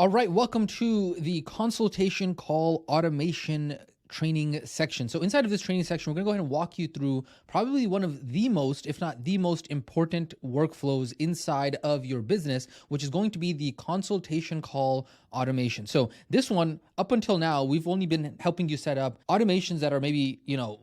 All right, welcome to the consultation call automation training section. So inside of this training section, we're going to go ahead and walk you through probably one of the most, if not the most important workflows inside of your business, which is going to be the consultation call automation. So this one, up until now, we've only been helping you set up automations that are maybe,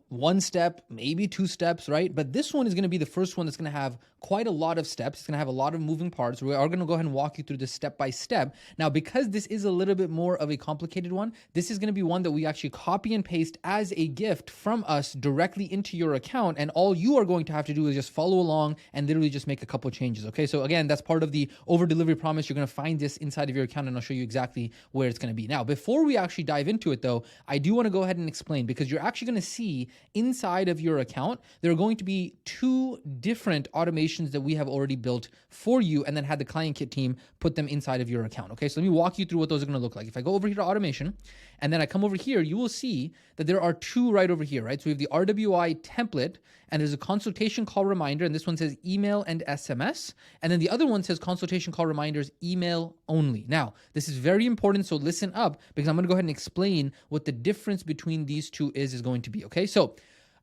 one step, maybe two steps, right? But this one is going to be the first one that's going to have quite a lot of steps. It's going to have a lot of moving parts. We are going to go ahead and walk you through this step by step. Now, because this is a little bit more of a complicated one, this is going to be one that we actually copy and paste as a gift from us directly into your account. And all you are going to have to do is just follow along and literally just make a couple changes. Okay. So again, that's part of the over delivery promise. You're going to find this inside of your account and I'll show you exactly where it's going to be. Now, before we actually dive into it though, I do want to go ahead and explain, because you're actually going to see inside of your account, there are going to be two different automations that we have already built for you and then had the client kit team put them inside of your account. Okay. So let me walk you through what those are going to look like. If I go over here to automation and then I come over here, you will see that there are two right over here, right? So we have the RWI template and there's a consultation call reminder. And this one says email and SMS. And then the other one says consultation call reminders, email only. Now, this is very important. So listen up, because I'm going to go ahead and explain what the difference between these two is going to be. Okay. So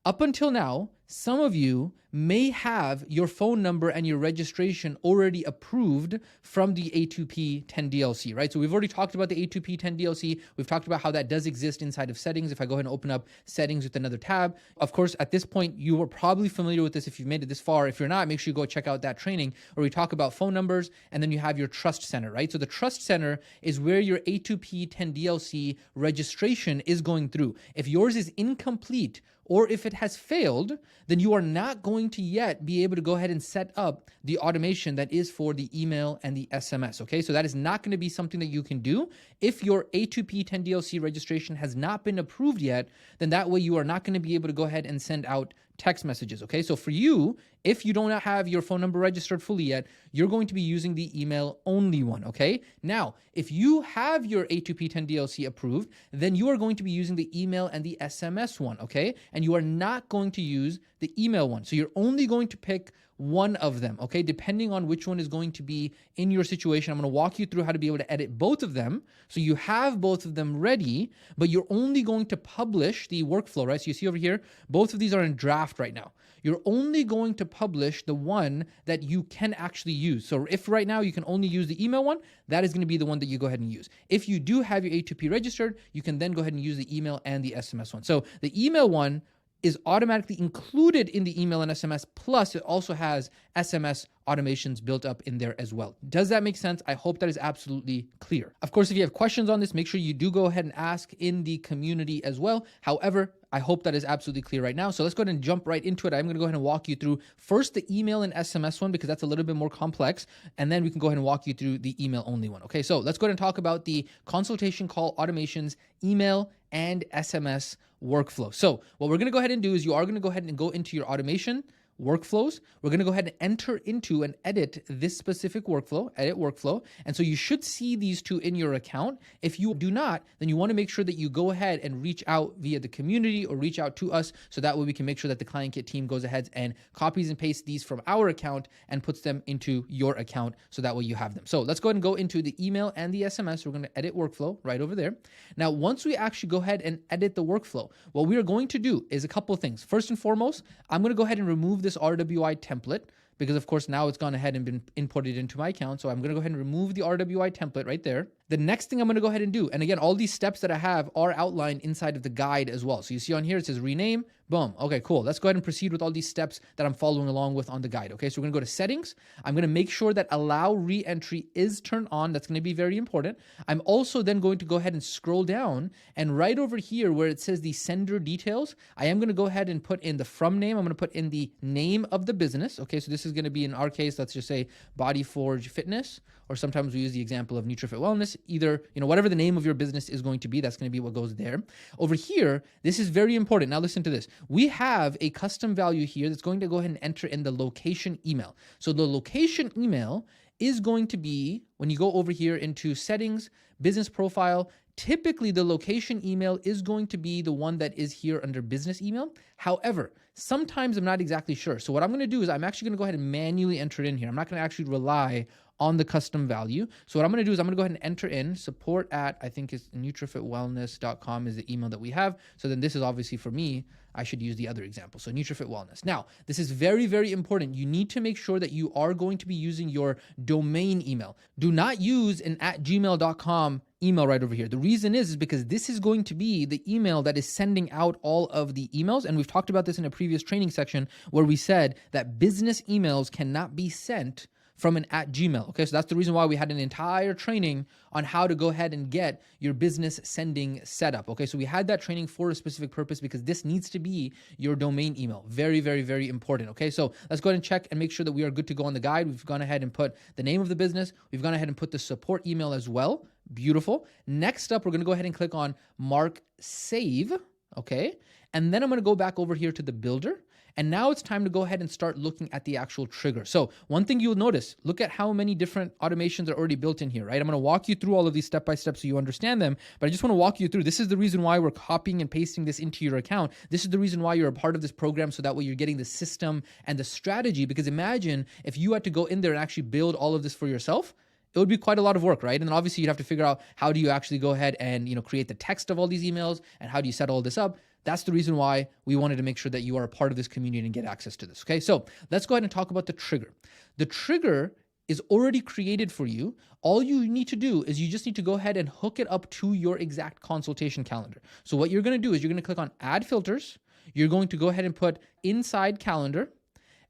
up until now, some of you may have your phone number and your registration already approved from the A2P 10DLC, right? So we've already talked about the A2P 10DLC. We've talked about how that does exist inside of settings. If I go ahead and open up settings with another tab, of course, at this point, you are probably familiar with this if you've made it this far. If you're not, make sure you go check out that training where we talk about phone numbers, and then you have your trust center, right? So the trust center is where your A2P 10DLC registration is going through. If yours is incomplete, or if it has failed, then you are not going to yet be able to go ahead and set up the automation that is for the email and the SMS, okay? So that is not going to be something that you can do. If your A2P 10DLC registration has not been approved yet, then that way you are not going to be able to go ahead and send out text messages, okay? So for you, if you don't have your phone number registered fully yet, you're going to be using the email only one, okay? Now, if you have your A2P 10DLC approved, then you are going to be using the email and the SMS one, okay? And you are not going to use the email one. So you're only going to pick one of them, okay? Depending on which one is going to be in your situation. I'm going to walk you through how to be able to edit both of them. So you have both of them ready, but you're only going to publish the workflow, right? So you see over here, both of these are in draft right now. You're only going to publish the one that you can actually use. So if right now you can only use the email one, that is going to be the one that you go ahead and use. If you do have your A2P registered, you can then go ahead and use the email and the SMS one. So the email one is automatically included in the email and SMS, plus it also has SMS automations built up in there as well. Does that make sense? I hope that is absolutely clear. Of course, if you have questions on this, make sure you do go ahead and ask in the community as well. However, I hope that is absolutely clear right now. So let's go ahead and jump right into it. I'm going to go ahead and walk you through first the email and SMS one, because that's a little bit more complex. And then we can go ahead and walk you through the email only one. Okay, so let's go ahead and talk about the consultation call automations, email and SMS workflow. So what we're going to go ahead and do is you are going to go ahead and go into your automation workflows. We're going to go ahead and enter into and edit this specific workflow, edit workflow. And so you should see these two in your account. If you do not, then you want to make sure that you go ahead and reach out via the community or reach out to us. So that way we can make sure that the client kit team goes ahead and copies and pastes these from our account and puts them into your account. So that way you have them. So let's go ahead and go into the email and the SMS. We're going to edit workflow right over there. Now, once we actually go ahead and edit the workflow, what we are going to do is a couple of things. First and foremost, I'm going to go ahead and remove this RWI template, because of course now it's gone ahead and been inputted into my account. So I'm going to go ahead and remove the RWI template right there. The next thing I'm going to go ahead and do, and again, all these steps that I have are outlined inside of the guide as well. So you see on here, it says rename, boom. Okay, cool. Let's go ahead and proceed with all these steps that I'm following along with on the guide. Okay, so we're going to go to settings. I'm going to make sure that allow re-entry is turned on. That's going to be very important. I'm also then going to go ahead and scroll down, and right over here where it says the sender details, I am going to go ahead and put in the from name. I'm going to put in the name of the business. Okay, so this is going to be, in our case, let's just say Body Forge Fitness, or sometimes we use the example of NutriFit Wellness. Either, whatever the name of your business is going to be, that's going to be what goes there. Over here, this is very important. Now listen to this. We have a custom value here that's going to go ahead and enter in the location email. So the location email is going to be, when you go over here into settings, business profile, typically the location email is going to be the one that is here under business email. However, sometimes I'm not exactly sure. So what I'm going to do is I'm actually going to go ahead and manually enter it in here. I'm not going to actually rely on the custom value. So what I'm going to do is I'm going to go ahead and enter in support at, I think it's nutrifitwellness.com is the email that we have. So then this is obviously for me, I should use the other example. So Nutrifit Wellness. Now, this is very, very important. You need to make sure that you are going to be using your domain email. Do not use an @gmail.com email right over here. The reason is because this is going to be the email that is sending out all of the emails. And we've talked about this in a previous training section where we said that business emails cannot be sent from an @Gmail. Okay, so that's the reason why we had an entire training on how to go ahead and get your business sending set up. Okay, so we had that training for a specific purpose because this needs to be your domain email. Very, very, very important. Okay, so let's go ahead and check and make sure that we are good to go on the guide. We've gone ahead and put the name of the business. We've gone ahead and put the support email as well. Beautiful. Next up, we're going to go ahead and click on Mark Save. Okay, and then I'm going to go back over here to the builder. And now it's time to go ahead and start looking at the actual trigger. So one thing you'll notice, look at how many different automations are already built in here, right? I'm going to walk you through all of these step by step so you understand them, but I just want to walk you through. This is the reason why we're copying and pasting this into your account. This is the reason why you're a part of this program, so that way you're getting the system and the strategy. Because imagine if you had to go in there and actually build all of this for yourself. It would be quite a lot of work, right? And then obviously you'd have to figure out how do you actually go ahead and, create the text of all these emails and how do you set all this up. That's the reason why we wanted to make sure that you are a part of this community and get access to this. Okay, so let's go ahead and talk about the trigger. The trigger is already created for you. All you need to do is you just need to go ahead and hook it up to your exact consultation calendar. So what you're going to do is you're going to click on Add Filters. You're going to go ahead and put Inside Calendar.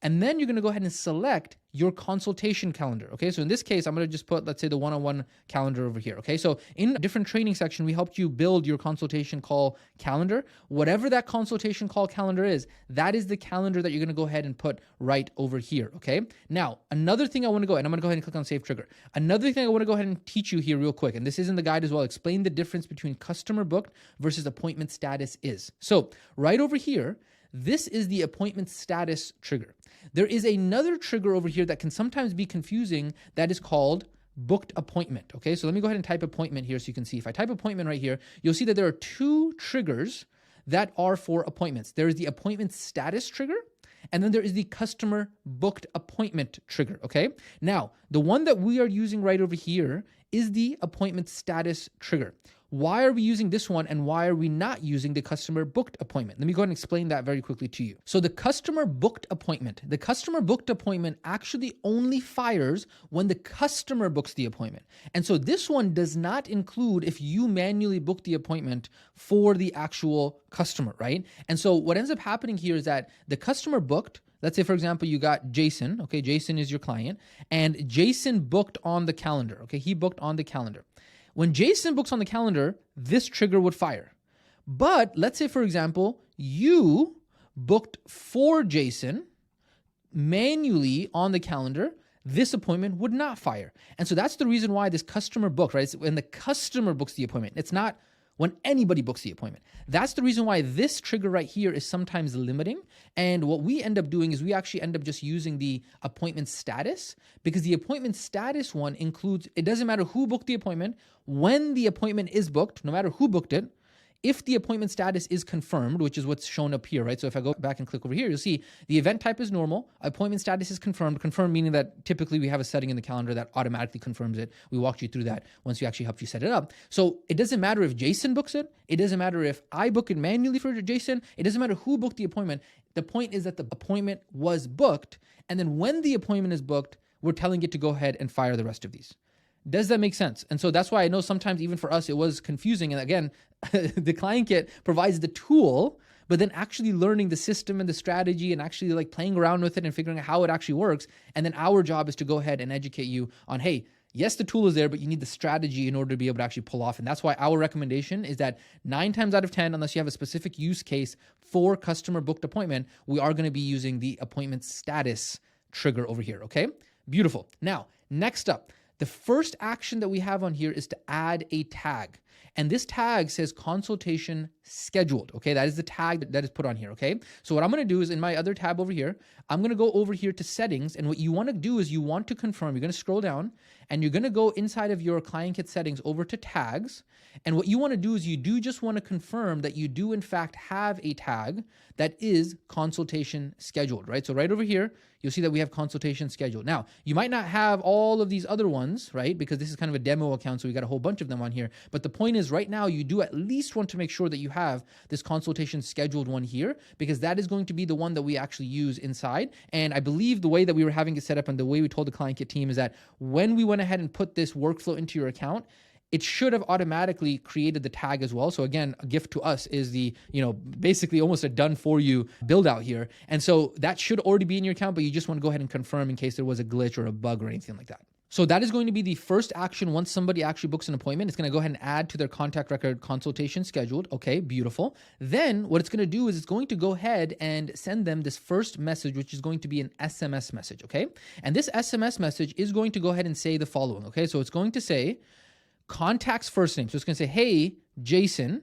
And then you're going to go ahead and select your consultation calendar. Okay, so in this case, I'm going to just put, let's say, the one-on-one calendar over here. Okay, so in a different training section, we helped you build your consultation call calendar. Whatever that consultation call calendar is, that is the calendar that you're going to go ahead and put right over here. Okay, now another thing I want to go, and I'm going to go ahead and click on Save Trigger. Another thing I want to go ahead and teach you here real quick, and this is in the guide as well, explain the difference between customer booked versus appointment status is. So right over here, this is the appointment status trigger. There is another trigger over here that can sometimes be confusing that is called booked appointment. Okay, so let me go ahead and type appointment here so you can see. If I type appointment right here, you'll see that there are two triggers that are for appointments. There is the appointment status trigger, and then there is the customer booked appointment trigger. Okay, now the one that we are using right over here is the appointment status trigger. Why are we using this one and why are we not using the customer booked appointment? Let me go ahead and explain that very quickly to you. So the customer booked appointment actually only fires when the customer books the appointment. And so this one does not include if you manually book the appointment for the actual customer, right? And so what ends up happening here is that the customer booked, let's say, for example, you got Jason. Okay, Jason is your client, and Jason booked on the calendar. Okay, he booked on the calendar. When Jason books on the calendar, this trigger would fire. But let's say, for example, you booked for Jason manually on the calendar, this appointment would not fire. And so that's the reason why this customer booked, right? It's when the customer books the appointment. It's not when anybody books the appointment. That's the reason why this trigger right here is sometimes limiting. And what we end up doing is we actually end up just using the appointment status, because the appointment status one includes, it doesn't matter who booked the appointment, when the appointment is booked, no matter who booked it, if the appointment status is confirmed, which is what's shown up here, right? So if I go back and click over here, you'll see the event type is normal, appointment status is confirmed. Confirmed meaning that typically we have a setting in the calendar that automatically confirms it. We walked you through that once we actually helped you set it up. So it doesn't matter if Jason books it. It doesn't matter if I book it manually for Jason. It doesn't matter who booked the appointment. The point is that the appointment was booked. And then when the appointment is booked, we're telling it to go ahead and fire the rest of these. Does that make sense? And so that's why I know sometimes even for us, it was confusing. And again, the client kit provides the tool, but then actually learning the system and the strategy and actually like playing around with it and figuring out how it actually works. And then our job is to go ahead and educate you on, hey, yes, the tool is there, but you need the strategy in order to be able to actually pull off. And that's why our recommendation is that 9 times out of 10, unless you have a specific use case for customer booked appointment, we are going to be using the appointment status trigger over here. Okay, beautiful. Now, next up, the first action that we have on here is to add a tag. And this tag says consultation scheduled. Okay, that is the tag that is put on here. Okay, so what I'm going to do is in my other tab over here, I'm going to go over here to settings. And what you want to do is you want to confirm, you're going to scroll down and you're going to go inside of your client kit settings over to tags. And what you want to do is you do just want to confirm that you do in fact have a tag that is consultation scheduled, right? So right over here, you'll see that we have consultation scheduled. Now, you might not have all of these other ones, right? Because this is kind of a demo account, so we got a whole bunch of them on here. But the point is right now, you do at least want to make sure that you have this consultation scheduled one here, because that is going to be the one that we actually use inside. And I believe the way that we were having it set up and the way we told the client kit team is that when we went ahead and put this workflow into your account, it should have automatically created the tag as well. So again, a gift to us is the, basically almost a done for you build out here. And so that should already be in your account, but you just want to go ahead and confirm in case there was a glitch or a bug or anything like that. So that is going to be the first action once somebody actually books an appointment. It's going to go ahead and add to their contact record consultation scheduled. Okay, beautiful. Then what it's going to do is it's going to go ahead and send them this first message, which is going to be an SMS message, okay? And this SMS message is going to go ahead and say the following, okay? So it's going to say, contact's first name. So it's going to say, hey, Jason,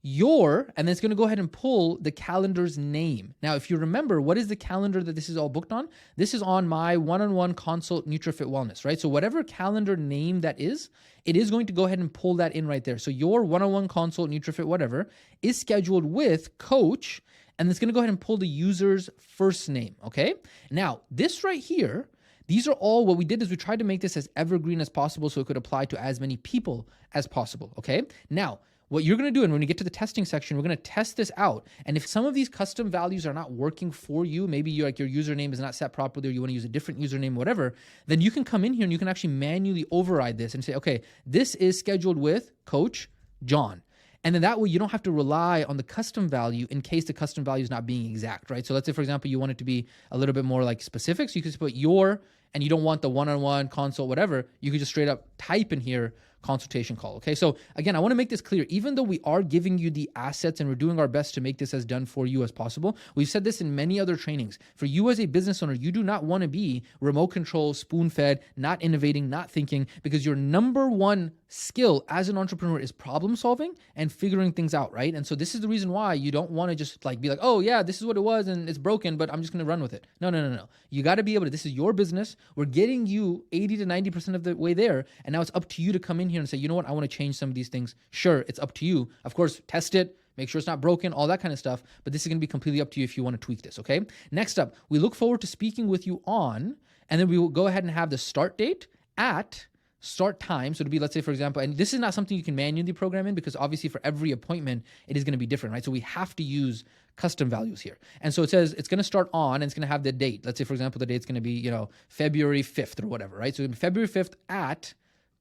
and then it's going to go ahead and pull the calendar's name. Now, if you remember, what is the calendar that this is all booked on? This is on my one-on-one consult NutriFit Wellness, right? So whatever calendar name that is, it is going to go ahead and pull that in right there. So your one-on-one consult NutriFit whatever is scheduled with coach, and it's going to go ahead and pull the user's first name, okay? Now, this right here, these are all, what we did is we tried to make this as evergreen as possible so it could apply to as many people as possible, okay? Now, what you're going to do, and when we get to the testing section, we're going to test this out. And if some of these custom values are not working for you, maybe your username is not set properly or you want to use a different username, whatever, then you can come in here and you can actually manually override this and say, okay, this is scheduled with Coach John. And then that way you don't have to rely on the custom value in case the custom value is not being exact, right? So let's say, for example, you want it to be a little bit more like specific. So you can just put and you don't want the one-on-one consult, whatever, you could just straight up type in here consultation call. Okay. So again, I want to make this clear. Even though we are giving you the assets and we're doing our best to make this as done for you as possible, we've said this in many other trainings. For you as a business owner, you do not want to be remote control, spoon-fed, not innovating, not thinking, because your number one skill as an entrepreneur is problem solving and figuring things out, right? And so this is the reason why you don't want to just be like, oh yeah, this is what it was and it's broken, but I'm just going to run with it. No. You got to be able to, this is your business. We're getting you 80 to 90% of the way there. And now it's up to you to come in here and say, you know what, I want to change some of these things. Sure, it's up to you. Of course, test it, make sure it's not broken, all that kind of stuff. But this is going to be completely up to you if you want to tweak this, okay? Next up, we look forward to speaking with you on, and then we will go ahead and have the start date at start time. So to be, let's say, for example, and this is not something you can manually program in because obviously for every appointment, it is going to be different, right? So we have to use custom values here. And so it says it's going to start on and it's going to have the date. Let's say, for example, the date's going to be, February 5th or whatever, right? So February 5th at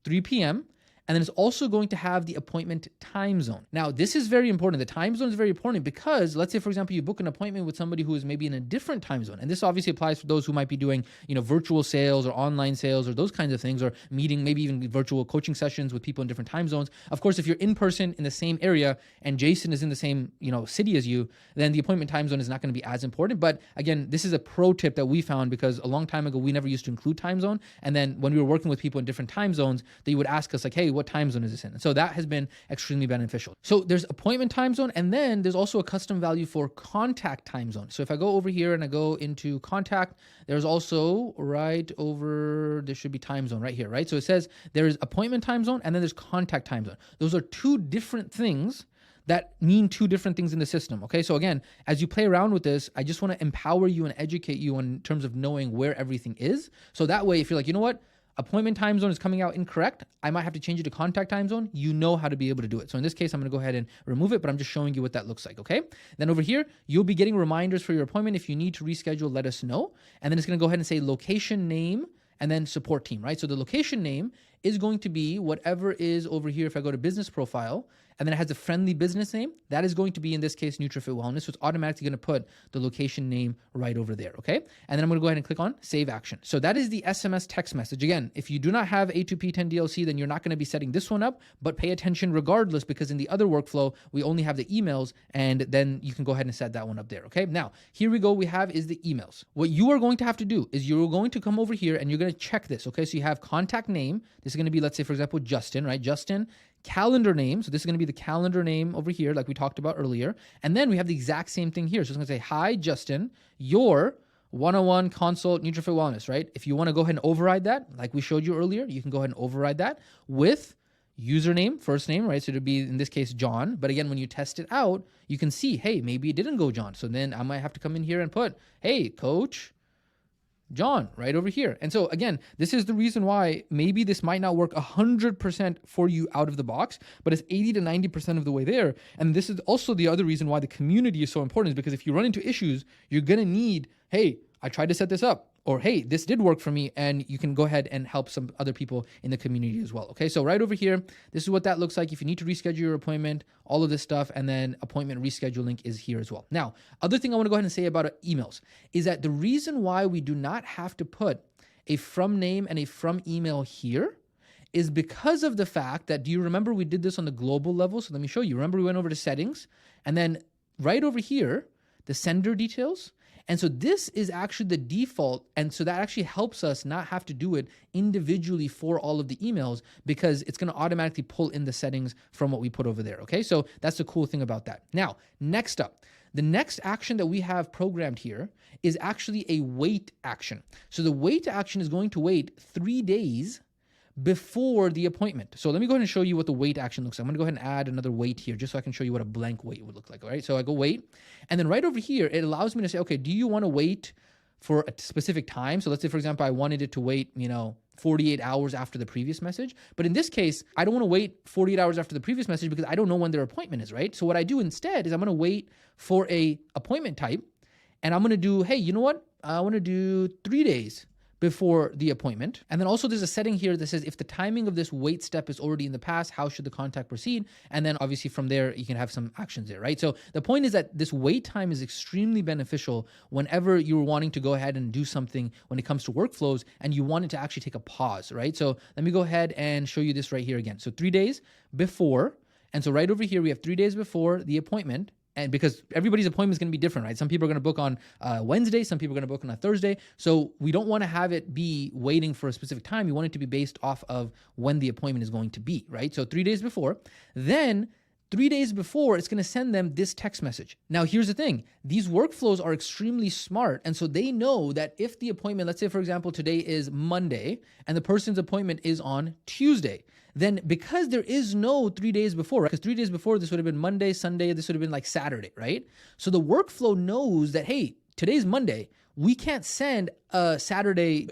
3 p.m. And then it's also going to have the appointment time zone. Now, this is very important. The time zone is very important because let's say, for example, you book an appointment with somebody who is maybe in a different time zone. And this obviously applies for those who might be doing, virtual sales or online sales or those kinds of things, or meeting, maybe even virtual coaching sessions with people in different time zones. Of course, if you're in person in the same area and Jason is in the same, city as you, then the appointment time zone is not going to be as important. But again, this is a pro tip that we found because a long time ago, we never used to include time zone. And then when we were working with people in different time zones, they would ask us like, hey, what time zone is this in? And so that has been extremely beneficial. So there's appointment time zone, and then there's also a custom value for contact time zone. So if I go over here and I go into contact, there's also right over, there should be time zone right here, right? So it says there's appointment time zone and then there's contact time zone. Those are two different things that mean two different things in the system. Okay. So again, as you play around with this, I just want to empower you and educate you in terms of knowing where everything is. So that way, if you're like, you know what, appointment time zone is coming out incorrect, I might have to change it to contact time zone. You know how to be able to do it. So in this case, I'm going to go ahead and remove it, but I'm just showing you what that looks like, okay? Then over here, you'll be getting reminders for your appointment. If you need to reschedule, let us know. And then it's going to go ahead and say location name and then support team, right? So the location name is going to be whatever is over here. If I go to business profile, and then it has a friendly business name, that is going to be, in this case, NutriFit Wellness. So it's automatically going to put the location name right over there, okay? And then I'm going to go ahead and click on Save Action. So that is the SMS text message. Again, if you do not have A2P10DLC, then you're not going to be setting this one up, but pay attention regardless, because in the other workflow, we only have the emails, and then you can go ahead and set that one up there, okay? Now, here we go. We have is the emails. What you are going to have to do is you're going to come over here and you're going to check this, okay? So you have contact name. This is going to be, let's say, for example, Justin, right? Justin. Calendar name. So this is going to be the calendar name over here, like we talked about earlier. And then we have the exact same thing here. So it's going to say, hi, Justin, your one-on-one consult NutriFit Wellness, right? If you want to go ahead and override that, like we showed you earlier, you can go ahead and override that with username, first name, right? So it would be, in this case, John. But again, when you test it out, you can see, hey, maybe it didn't go John. So then I might have to come in here and put, hey, Coach John, right over here. And so again, this is the reason why maybe this might not work 100% for you out of the box, but it's 80 to 90% of the way there. And this is also the other reason why the community is so important, is because if you run into issues, you're going to need, hey, I tried to set this up, or hey, this did work for me, and you can go ahead and help some other people in the community as well. Okay, so right over here, this is what that looks like. If you need to reschedule your appointment, all of this stuff, and then appointment reschedule link is here as well. Now, other thing I want to go ahead and say about emails is that the reason why we do not have to put a from name and a from email here is because of the fact that, do you remember we did this on the global level? So let me show you. Remember we went over to settings, and then right over here, the sender details. And so this is actually the default. And so that actually helps us not have to do it individually for all of the emails, because it's going to automatically pull in the settings from what we put over there. Okay, so that's the cool thing about that. Now, next up, the next action that we have programmed here is actually a wait action. So the wait action is going to wait 3 days before the appointment. So let me go ahead and show you what the wait action looks like. I'm going to go ahead and add another wait here just so I can show you what a blank wait would look like. All right. So I go wait. And then right over here, it allows me to say, okay, do you want to wait for a specific time? So let's say, for example, I wanted it to wait, 48 hours after the previous message. But in this case, I don't want to wait 48 hours after the previous message because I don't know when their appointment is, right? So what I do instead is I'm going to wait for a appointment type, and I'm going to do, hey, you know what? I want to do 3 days before the appointment. And then also there's a setting here that says if the timing of this wait step is already in the past, how should the contact proceed? And then obviously from there, you can have some actions there, right? So the point is that this wait time is extremely beneficial whenever you're wanting to go ahead and do something when it comes to workflows and you want it to actually take a pause, right? So let me go ahead and show you this right here again. So 3 days before. And so right over here, we have 3 days before the appointment. And because everybody's appointment is going to be different, right? Some people are going to book on Wednesday, some people are going to book on a Thursday. So we don't want to have it be waiting for a specific time. We want it to be based off of when the appointment is going to be, right? So 3 days before. Then 3 days before, it's going to send them this text message. Now, here's the thing. These workflows are extremely smart. And so they know that if the appointment, let's say, for example, today is Monday and the person's appointment is on Tuesday, then because there is no 3 days before, right? Because 3 days before, this would have been Monday, Sunday, this would have been like Saturday, right? So the workflow knows that, hey, today's Monday. We can't send a Saturday,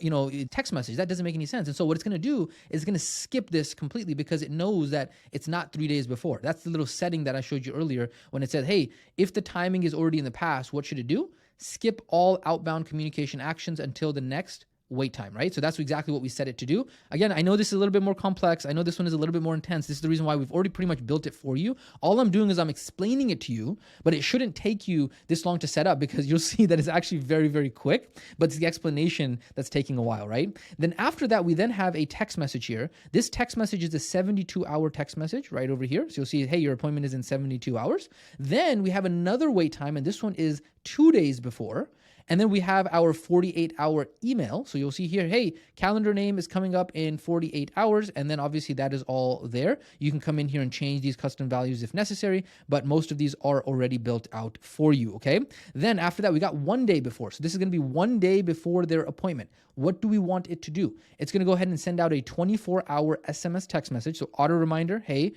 text message. That doesn't make any sense. And so what it's going to do is it's going to skip this completely because it knows that it's not 3 days before. That's the little setting that I showed you earlier when it said, hey, if the timing is already in the past, what should it do? Skip all outbound communication actions until the next wait time, right? So that's exactly what we set it to do. Again, I know this is a little bit more complex. I know this one is a little bit more intense. This is the reason why we've already pretty much built it for you. All I'm doing is I'm explaining it to you, but it shouldn't take you this long to set up because you'll see that it's actually very, very quick, but it's the explanation that's taking a while, right? Then after that, we then have a text message here. This text message is a 72-hour text message right over here. So you'll see, hey, your appointment is in 72 hours. Then we have another wait time, and this one is 2 days before. And then we have our 48-hour email. So you'll see here, hey, calendar name is coming up in 48 hours. And then obviously that is all there. You can come in here and change these custom values if necessary, but most of these are already built out for you, okay? Then after that, we got 1 day before. So this is going to be 1 day before their appointment. What do we want it to do? It's going to go ahead and send out a 24-hour SMS text message. So auto reminder, hey,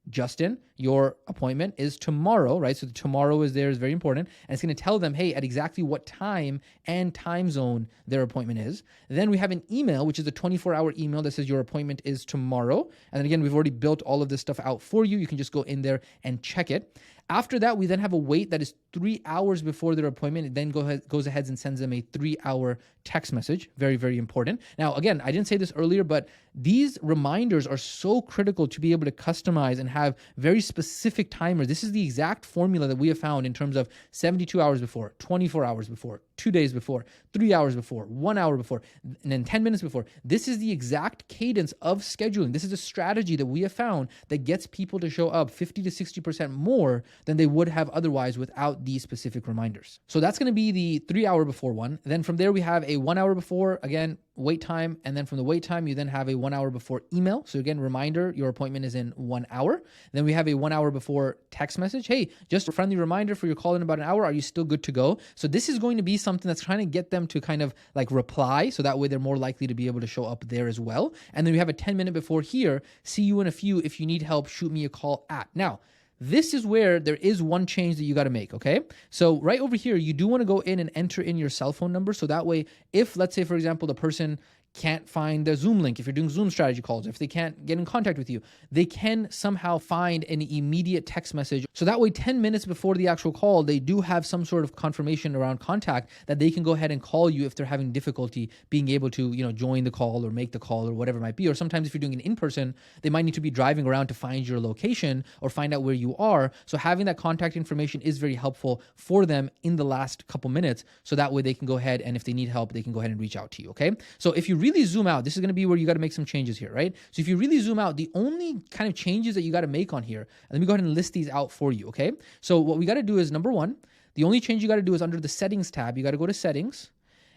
Justin, your appointment is tomorrow, right? So the tomorrow is there is very important. And it's going to tell them, hey, at exactly what time and time zone their appointment is. Then we have an email, which is a 24-hour email that says your appointment is tomorrow. And then again, we've already built all of this stuff out for you. You can just go in there and check it. After that, we then have a wait that is 3 hours before their appointment. It then goes ahead and sends them a 3-hour text message. Very, very important. Now, again, I didn't say this earlier, but these reminders are so critical to be able to customize and have very specific timers. This is the exact formula that we have found in terms of 72 hours before, 24 hours before, 2 days before, 3 hours before, 1 hour before, and then 10 minutes before. This is the exact cadence of scheduling. This is a strategy that we have found that gets people to show up 50 to 60% more than they would have otherwise without these specific reminders. So that's going to be the 3 hour before one. Then from there, we have a 1 hour before, again, wait time. And then from the wait time, you then have a 1 hour before email. So again, reminder, your appointment is in 1 hour. Then we have a 1 hour before text message. Hey, just a friendly reminder for your call in about an hour. Are you still good to go? So this is going to be something that's trying to get them to kind of like reply. So that way they're more likely to be able to show up there as well. And then we have a 10-minute before here. See you in a few. If you need help, shoot me a call at. Now, this is where there is one change that you got to make, okay? So right over here, you do want to go in and enter in your cell phone number. So that way, if let's say, for example, the person can't find the Zoom link, if you're doing Zoom strategy calls, if they can't get in contact with you, they can somehow find an immediate text message. So that way, 10 minutes before the actual call, they do have some sort of confirmation around contact that they can go ahead and call you if they're having difficulty being able to, join the call or make the call or whatever it might be. Or sometimes if you're doing it in person, they might need to be driving around to find your location or find out where you are. So having that contact information is very helpful for them in the last couple minutes. So that way they can go ahead and if they need help, they can go ahead and reach out to you, okay? So if you really zoom out, this is going to be where you got to make some changes here, right? So if you really zoom out, the only kind of changes that you got to make on here, and let me go ahead and list these out for you, okay? So what we got to do is number one, the only change you got to do is under the settings tab, you got to go to settings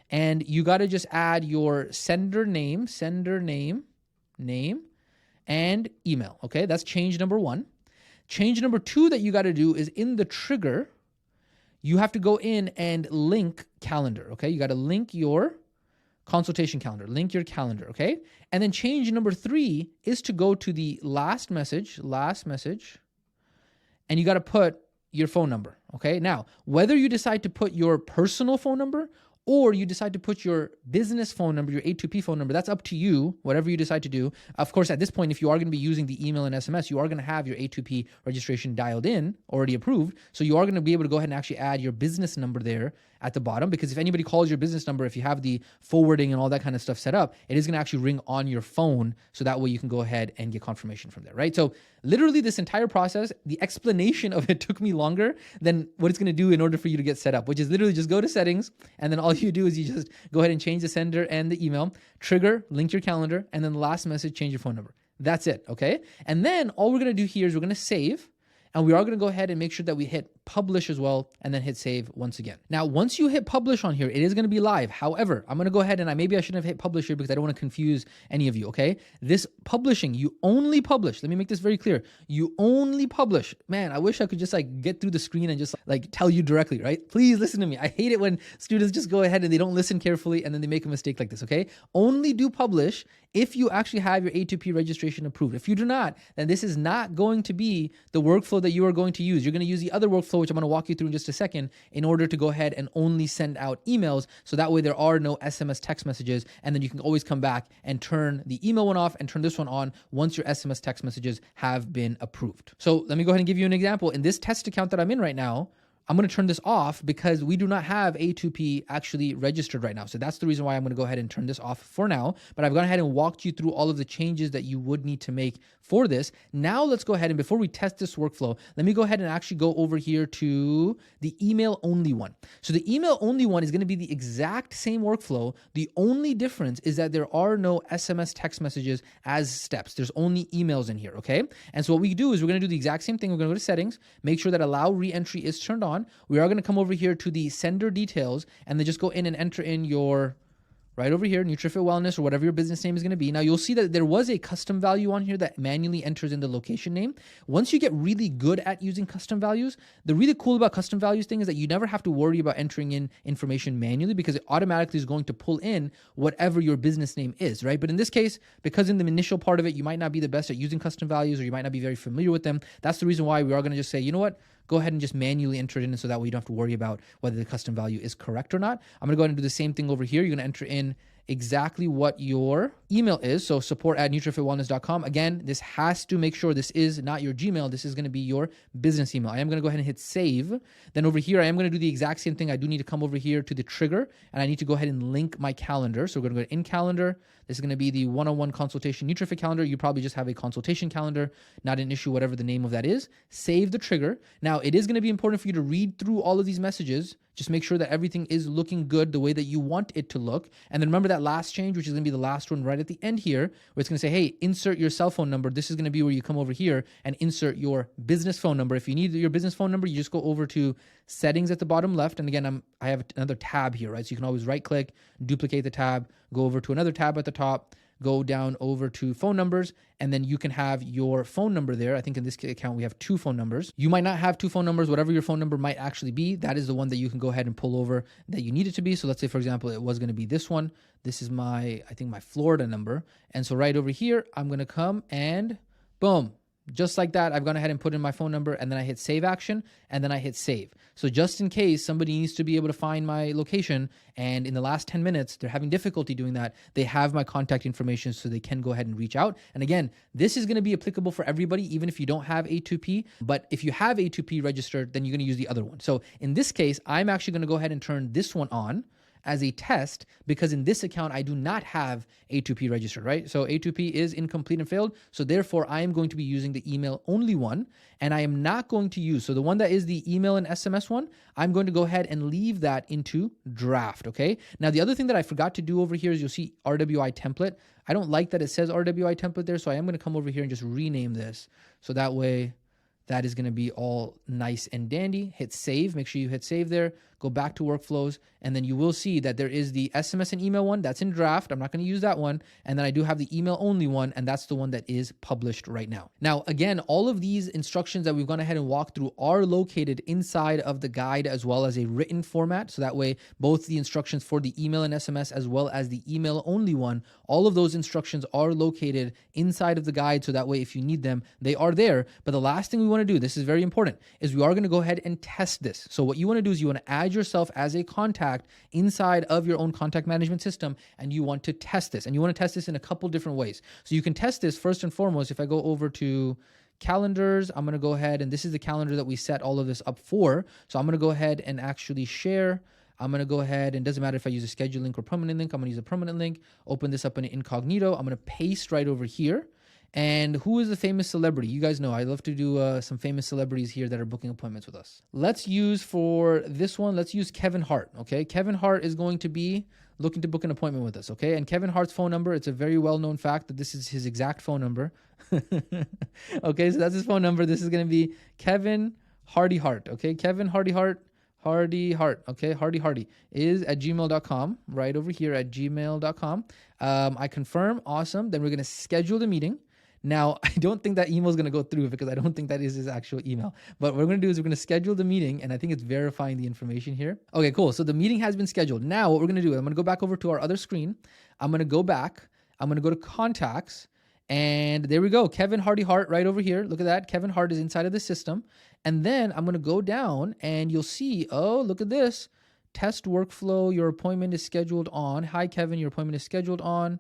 and you got to just add your sender name, and email, okay? That's change number one. Change number two that you got to do is in the trigger, you have to go in and link calendar, okay? You got to link your consultation calendar, link your calendar, okay? And then change number three is to go to the last message, and you got to put your phone number, okay? Now, whether you decide to put your personal phone number or you decide to put your business phone number, your A2P phone number, that's up to you, whatever you decide to do. Of course, at this point, if you are going to be using the email and SMS, you are going to have your A2P registration dialed in, already approved. So you are going to be able to go ahead and actually add your business number there at the bottom, because if anybody calls your business number, if you have the forwarding and all that kind of stuff set up, it is going to actually ring on your phone. So that way you can go ahead and get confirmation from there, right? So literally this entire process, the explanation of it took me longer than what it's going to do in order for you to get set up, which is literally just go to settings. And then all you do is you just go ahead and change the sender and the email, trigger, link your calendar, and then the last message, change your phone number. That's it, okay? And then all we're going to do here is we're going to save. And we are going to go ahead and make sure that we hit publish as well, and then hit save once again. Now, once you hit publish on here, it is going to be live. However, I'm going to go ahead and maybe I shouldn't have hit publish here because I don't want to confuse any of you, okay? This publishing, you only publish. Let me make this very clear. You only publish. Man, I wish I could just get through the screen and just tell you directly, right? Please listen to me. I hate it when students just go ahead and they don't listen carefully and then they make a mistake like this, okay? Only do publish if you actually have your A2P registration approved. If you do not, then this is not going to be the workflow that you are going to use. You're going to use the other workflow, which I'm going to walk you through in just a second, in order to go ahead and only send out emails. So that way there are no SMS text messages. And then you can always come back and turn the email one off and turn this one on once your SMS text messages have been approved. So let me go ahead and give you an example. In this test account that I'm in right now, I'm going to turn this off because we do not have A2P actually registered right now. So that's the reason why I'm going to go ahead and turn this off for now. But I've gone ahead and walked you through all of the changes that you would need to make for this. Now let's go ahead and before we test this workflow, let me go ahead and actually go over here to the email only one. So the email only one is going to be the exact same workflow. The only difference is that there are no SMS text messages as steps. There's only emails in here, okay? And so what we do is we're going to do the exact same thing. We're going to go to settings, make sure that allow re-entry is turned on. We are going to come over here to the sender details and then just go in and enter in your, right over here, NutriFit Wellness or whatever your business name is going to be. Now you'll see that there was a custom value on here that manually enters in the location name. Once you get really good at using custom values, the really cool about custom values thing is that you never have to worry about entering in information manually because it automatically is going to pull in whatever your business name is, right? But in this case, because in the initial part of it, you might not be the best at using custom values or you might not be very familiar with them. That's the reason why we are going to just say, you know what? Go ahead and just manually enter it in so that way you don't have to worry about whether the custom value is correct or not. I'm going to go ahead and do the same thing over here. You're going to enter in exactly what your email is. So support@nutrifitwellness.com. Again, this has to make sure this is not your Gmail. This is going to be your business email. I am going to go ahead and hit save. Then over here, I am going to do the exact same thing. I do need to come over here to the trigger and I need to go ahead and link my calendar. So we're going to go to in calendar. This is going to be the one-on-one consultation NutriFit calendar. You probably just have a consultation calendar, not an issue, whatever the name of that is. Save the trigger. Now, it is going to be important for you to read through all of these messages. Just make sure that everything is looking good the way that you want it to look. And then remember that last change, which is going to be the last one right at the end here, where it's going to say, hey, insert your cell phone number. This is going to be where you come over here and insert your business phone number. If you need your business phone number, you just go over to settings at the bottom left. And again, I have another tab here, right? So you can always right click, duplicate the tab, go over to another tab at the top, go down over to phone numbers, and then you can have your phone number there. I think in this account, we have 2 phone numbers. You might not have 2 phone numbers. Whatever your phone number might actually be, that is the one that you can go ahead and pull over that you need it to be. So let's say, for example, it was going to be this one. This is I think my Florida number. And so right over here, I'm going to come and boom, Just like that, I've gone ahead and put in my phone number, and then I hit save action, and then I hit save. So just in case somebody needs to be able to find my location, and in the last 10 minutes, they're having difficulty doing that, they have my contact information so they can go ahead and reach out. And again, this is going to be applicable for everybody, even if you don't have A2P. But if you have A2P registered, then you're going to use the other one. So in this case, I'm actually going to go ahead and turn this one on as a test, because in this account, I do not have A2P registered, right? So A2P is incomplete and failed. So therefore, I am going to be using the email only one, and I am not going to use, so the one that is the email and SMS one, I'm going to go ahead and leave that into draft, okay? Now, the other thing that I forgot to do over here is you'll see RWI template. I don't like that it says RWI template there, so I am going to come over here and just rename this. So that way, that is going to be all nice and dandy. Hit save. Make sure you hit save there. Go back to workflows, and then you will see that there is the SMS and email one that's in draft. I'm not going to use that one. And then I do have the email only one, and that's the one that is published right now. Now, again, all of these instructions that we've gone ahead and walked through are located inside of the guide as well as a written format. So that way, both the instructions for the email and SMS as well as the email only one, all of those instructions are located inside of the guide. So that way, if you need them, they are there. But the last thing we want to do, this is very important, is we are going to go ahead and test this. So what you want to do is you want to add yourself as a contact inside of your own contact management system, and you want to test this. And you want to test this in a couple different ways. So you can test this first and foremost. If I go over to calendars, I'm going to go ahead, and this is the calendar that we set all of this up for. So I'm going to go ahead and actually share. I'm going to go ahead, and it doesn't matter if I use a schedule link or permanent link. I'm going to use a permanent link. Open this up in incognito. I'm going to paste right over here. And who is the famous celebrity? You guys know I love to do some famous celebrities here that are booking appointments with us. Let's use for this one, let's use Kevin Hart, okay? Kevin Hart is going to be looking to book an appointment with us, okay? And Kevin Hart's phone number, it's a very well-known fact that this is his exact phone number. Okay, so that's his phone number. This is going to be Kevin Hardy Hart, okay? Kevin Hardy Hart. Okay, Hardy is at gmail.com, right over here at gmail.com. I confirm, awesome. Then we're going to schedule the meeting. Now, I don't think that email is going to go through because I don't think that is his actual email. But what we're going to do is we're going to schedule the meeting, and I think it's verifying the information here. Okay, cool. So the meeting has been scheduled. Now, what we're going to do, I'm going to go back over to our other screen. I'm going to go back. I'm going to go to contacts. And there we go. Kevin Hardy Hart right over here. Look at that. Kevin Hart is inside of the system. And then I'm going to go down and you'll see, oh, look at this. Test workflow. Your appointment is scheduled on. Hi, Kevin. Your appointment is scheduled on.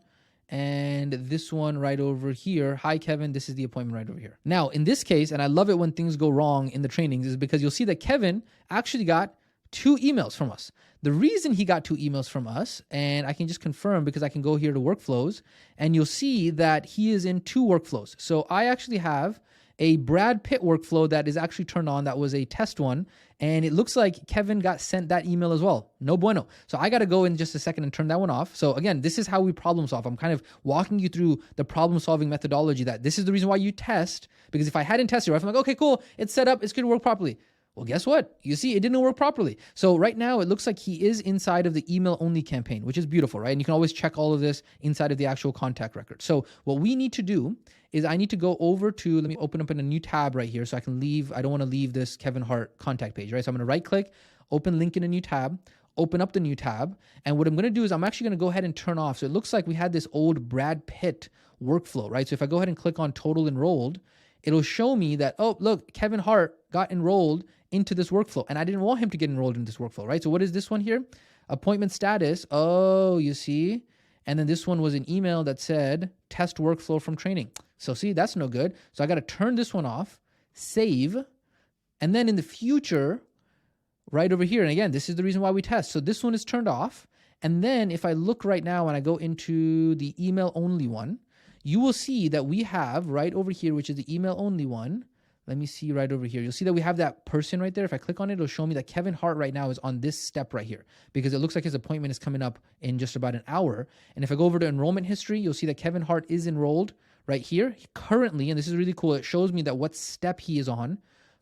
And this one right over here. Hi, Kevin. This is the appointment right over here. Now, in this case, and I love it when things go wrong in the trainings, is because you'll see that Kevin actually got 2 emails from us. The reason he got 2 emails from us, and I can just confirm because I can go here to workflows, and you'll see that he is in 2 workflows. So I actually have a Brad Pitt workflow that is actually turned on. That was a test one. And it looks like Kevin got sent that email as well. No bueno. So I got to go in just a second and turn that one off. So again, this is how we problem solve. I'm kind of walking you through the problem solving methodology, that this is the reason why you test. Because if I hadn't tested, right, I'm like, okay, cool, it's set up, it's going to work properly. Well, guess what? You see, it didn't work properly. So right now, it looks like he is inside of the email only campaign, which is beautiful, right? And you can always check all of this inside of the actual contact record. So what we need to do is I need to go over to, let me open up in a new tab right here so I can leave, I don't want to leave this Kevin Hart contact page, right? So I'm going to right click, open link in a new tab, open up the new tab. And what I'm going to do is I'm actually going to go ahead and turn off. So it looks like we had this old Brad Pitt workflow, right? So if I go ahead and click on total enrolled, it'll show me that, oh, look, Kevin Hart got enrolled into this workflow. And I didn't want him to get enrolled in this workflow, right? So what is this one here? Appointment status. Oh, you see? And then this one was an email that said test workflow from training. So see, that's no good. So I got to turn this one off, save. And then in the future, right over here, and again, this is the reason why we test. So this one is turned off. And then if I look right now and I go into the email only one, you will see that we have right over here, which is the email only one. Let me see right over here. You'll see that we have that person right there. If I click on it, it'll show me that Kevin Hart right now is on this step right here because it looks like his appointment is coming up in just about an hour. And if I go over to enrollment history, you'll see that Kevin Hart is enrolled right here currently. And this is really cool. It shows me that what step he is on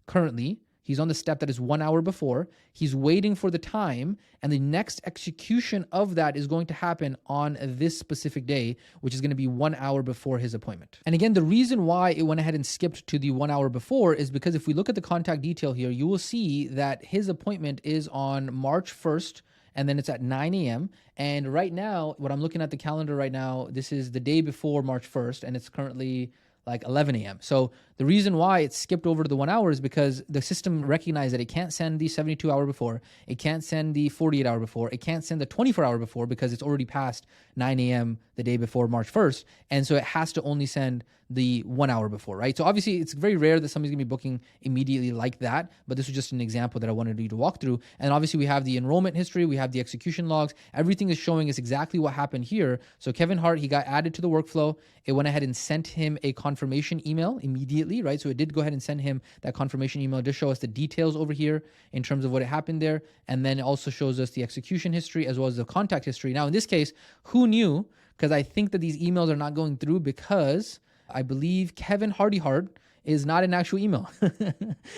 currently. He's on the step that is 1 hour before. He's waiting for the time, and the next execution of that is going to happen on this specific day, which is going to be 1 hour before his appointment. And again, the reason why it went ahead and skipped to the 1 hour before is because if we look at the contact detail here, you will see that his appointment is on March 1st, and then it's at 9 a.m. And right now, what I'm looking at the calendar right now, this is the day before March 1st, and it's currently like 11 a.m. So The reason why it skipped over to the 1 hour is because the system recognized that it can't send the 72-hour before, it can't send the 48-hour before, it can't send the 24-hour before because it's already past 9 a.m. the day before March 1st. And so it has to only send the 1 hour before, right? So obviously it's very rare that somebody's gonna be booking immediately like that, but this was just an example that I wanted you to walk through. And obviously we have the enrollment history, we have the execution logs, everything is showing us exactly what happened here. So Kevin Hart, he got added to the workflow. It went ahead and sent him a confirmation email immediately, right? So it did go ahead and send him that confirmation email. It just show us the details over here in terms of what happened there. And then it also shows us the execution history as well as the contact history. Now in this case, who knew? Because I think that these emails are not going through because I believe Kevin Hardy Hart is not an actual email.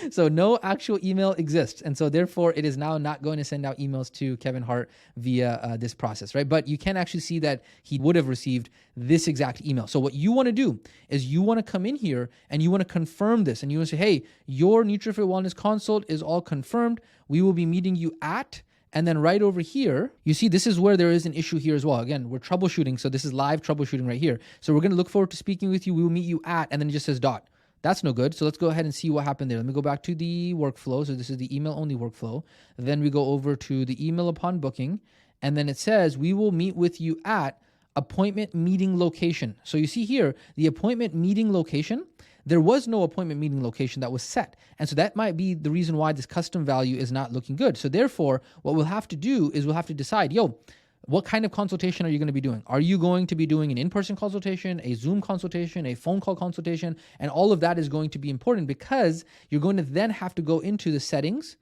So no actual email exists. And so therefore it is now not going to send out emails to Kevin Hart via this process, right? But you can actually see that he would have received this exact email. So what you want to do is you want to come in here and you want to confirm this and you want to say, hey, your NutriFit Wellness Consult is all confirmed. We will be meeting you at, and then right over here, you see this is where there is an issue here as well. Again, we're troubleshooting. So this is live troubleshooting right here. So we're going to look forward to speaking with you. We will meet you at, and then it just says dot. That's no good. So let's go ahead and see what happened there. Let me go back to the workflow. So this is the email only workflow. Then we go over to the email upon booking. And then it says, we will meet with you at appointment meeting location. So you see here, the appointment meeting location, there was no appointment meeting location that was set. And so that might be the reason why this custom value is not looking good. So therefore, what we'll have to do is we'll have to decide, what kind of consultation are you going to be doing? Are you going to be doing an in-person consultation, a Zoom consultation, a phone call consultation? And all of that is going to be important because you're going to then have to go into the settings,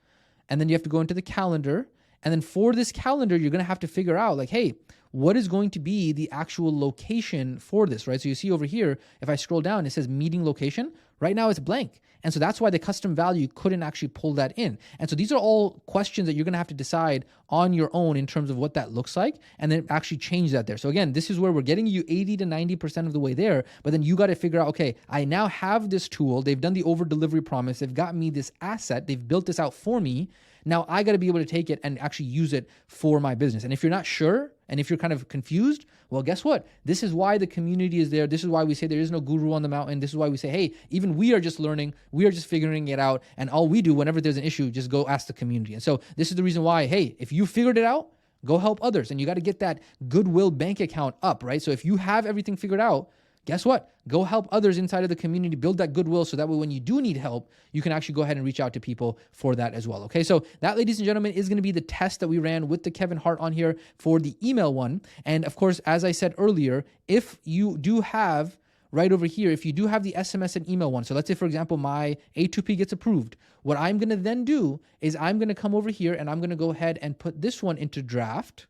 and then you have to go into the calendar. And then for this calendar, you're going to have to figure out like, hey, what is going to be the actual location for this, right? So you see over here, if I scroll down, it says meeting location. Right now it's blank. And so that's why the custom value couldn't actually pull that in. And so these are all questions that you're going to have to decide on your own in terms of what that looks like, and then actually change that there. So again, this is where we're getting you 80 to 90% of the way there, but then you got to figure out, okay, I now have this tool. They've done the over delivery promise. They've got me this asset. They've built this out for me. Now I got to be able to take it and actually use it for my business. And if you're not sure, and if you're kind of confused, well, guess what? This is why the community is there. This is why we say there is no guru on the mountain. This is why we say, hey, even we are just learning. We are just figuring it out. And all we do whenever there's an issue, just go ask the community. And so this is the reason why, hey, if you figured it out, go help others. And you got to get that goodwill bank account up, right? So if you have everything figured out, guess what? Go help others inside of the community, build that goodwill so that way when you do need help, you can actually go ahead and reach out to people for that as well. Okay, so that, ladies and gentlemen, is going to be the test that we ran with the Kevin Hart on here for the email one. And of course, as I said earlier, if you do have right over here, if you do have the SMS and email one, so let's say, for example, my A2P gets approved, what I'm going to then do is I'm going to come over here and I'm going to go ahead and put this one into draft.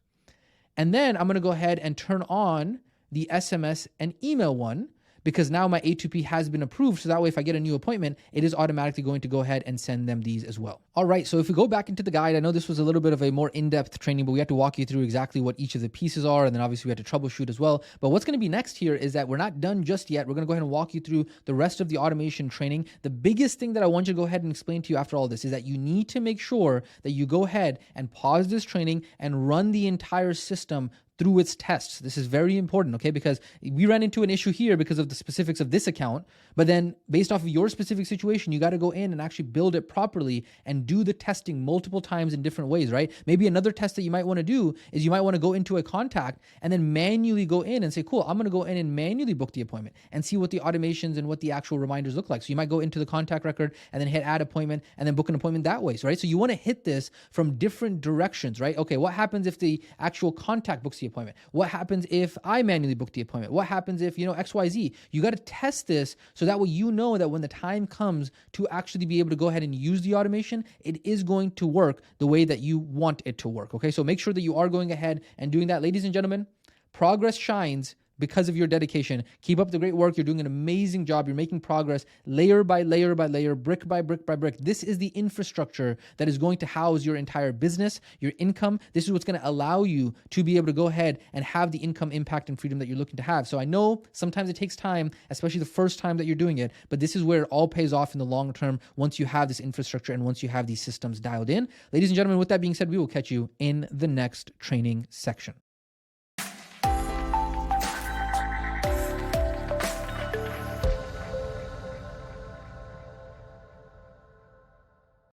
And then I'm going to go ahead and turn on the SMS and email one, because now my A2P has been approved. So that way, if I get a new appointment, it is automatically going to go ahead and send them these as well. All right. So if we go back into the guide, I know this was a little bit of a more in-depth training, but we had to walk you through exactly what each of the pieces are. And then obviously we had to troubleshoot as well. But what's going to be next here is that we're not done just yet. We're going to go ahead and walk you through the rest of the automation training. The biggest thing that I want you to go ahead and explain to you after all this is that you need to make sure that you go ahead and pause this training and run the entire system through its tests. This is very important, okay? Because we ran into an issue here because of the specifics of this account, but then based off of your specific situation, you got to go in and actually build it properly and do the testing multiple times in different ways, right? Maybe another test that you might want to do is you might want to go into a contact and then manually go in and say, cool, I'm going to go in and manually book the appointment and see what the automations and what the actual reminders look like. So you might go into the contact record and then hit add appointment and then book an appointment that way, right? So you want to hit this from different directions, right? Okay, what happens if the actual contact books the appointment? What happens if I manually book the appointment? What happens if, XYZ? You got to test this so that way you know that when the time comes to actually be able to go ahead and use the automation, it is going to work the way that you want it to work. Okay, so make sure that you are going ahead and doing that. Ladies and gentlemen, progress shines because of your dedication. Keep up the great work. You're doing an amazing job. You're making progress layer by layer by layer, brick by brick by brick. This is the infrastructure that is going to house your entire business, your income. This is what's going to allow you to be able to go ahead and have the income impact and freedom that you're looking to have. So I know sometimes it takes time, especially the first time that you're doing it, but this is where it all pays off in the long term once you have this infrastructure and once you have these systems dialed in. Ladies and gentlemen, with that being said, we will catch you in the next training section.